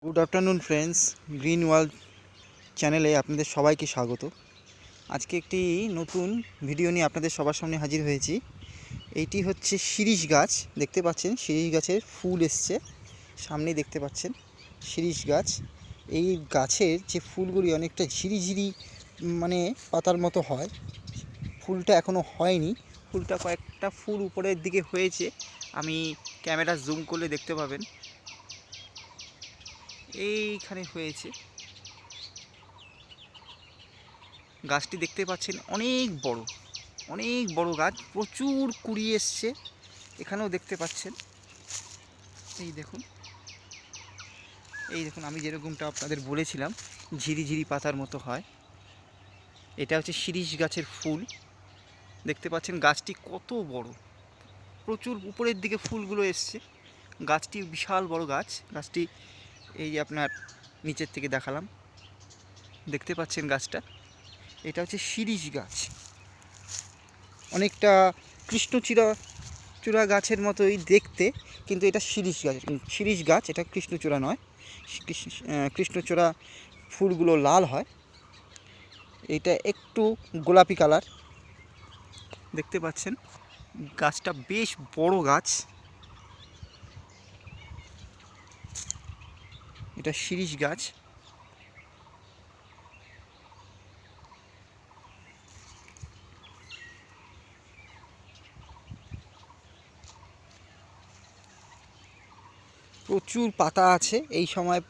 Good afternoon friends, green world চ্যানেলে আপনাদের সবাইকে স্বাগত। আজকে একটি নতুন ভিডিও নিয়ে আপনাদের সবার সামনে হাজির হয়েছি। এইটি হচ্ছে শিরীষ গাছ, দেখতে পাচ্ছেন শিরীষ গাছের ফুল এসছে, সামনেই দেখতে পাচ্ছেন শিরীষ গাছ। এই গাছের যে ফুলগুলি অনেকটা ঝিরিঝিরি পাতার মতো হয়। ফুলটা এখনও হয়নি, ফুলটা কয়েকটা ফুল উপরের দিকে হয়েছে, আমি ক্যামেরা জুম করলে দেখতে পাবেন এইখানে হয়েছে। গাছটি দেখতে পাচ্ছেন অনেক বড় গাছ, প্রচুর কুড়ি এসছে। এখানেও দেখতে পাচ্ছেন, এই দেখুন আমি যেরকমটা আপনাদের বলেছিলাম ঝিরিঝিরি পাতার মতো হয়। এটা হচ্ছে শিরীষ গাছের ফুল, দেখতে পাচ্ছেন গাছটি কত বড়, প্রচুর উপরের দিকে ফুলগুলো এসছে। গাছটি বিশাল বড় গাছ। গাছটি এই আপনার নিচের থেকে দেখালাম, দেখতে পাচ্ছেন গাছটা। এটা হচ্ছে শিরীষ গাছ, অনেকটা কৃষ্ণচূড়া গাছের মতোই দেখতে, কিন্তু এটা শিরীষ গাছ, এটা কৃষ্ণচূড়া নয়। কৃষ্ণচূড়া ফুলগুলো লাল হয়, এটা একটু গোলাপি কালার। দেখতে পাচ্ছেন গাছটা বেশ বড় গাছ। এটা শিরীষ গাছ। প্রচুর পাতা আছে। এই সময়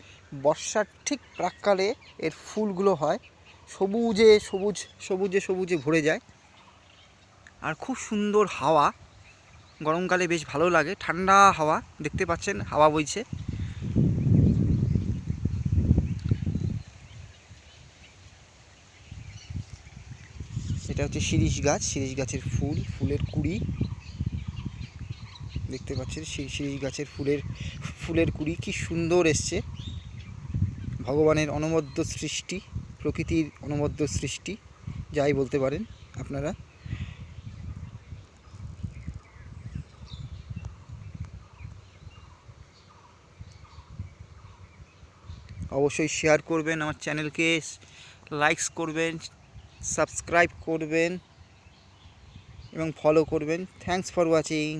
বর্ষার ঠিক প্রাক্কালে এর ফুলগুলো হয়, সবুজে ভরে যায়। আর খুব সুন্দর হাওয়া, গরমকালে বেশ ভালো লাগে, ঠান্ডা হাওয়া। দেখতে পাচ্ছেন হাওয়া বইছে। এটা হচ্ছে শিরীষ গাছের ফুলের কুড়ি দেখতে পাচ্ছেন। শিরীষ গাছের ফুলের কুড়ি কি সুন্দর এসছে। ভগবানের অনবদ্য সৃষ্টি, প্রকৃতির অনবদ্য সৃষ্টি, যাই বলতে পারেন আপনারা। অবশ্যই শেয়ার করবেন, আমার চ্যানেলকে লাইকস করবেন, সাবস্ক্রাইব করবেন এবং ফলো করবেন। Thanks for watching.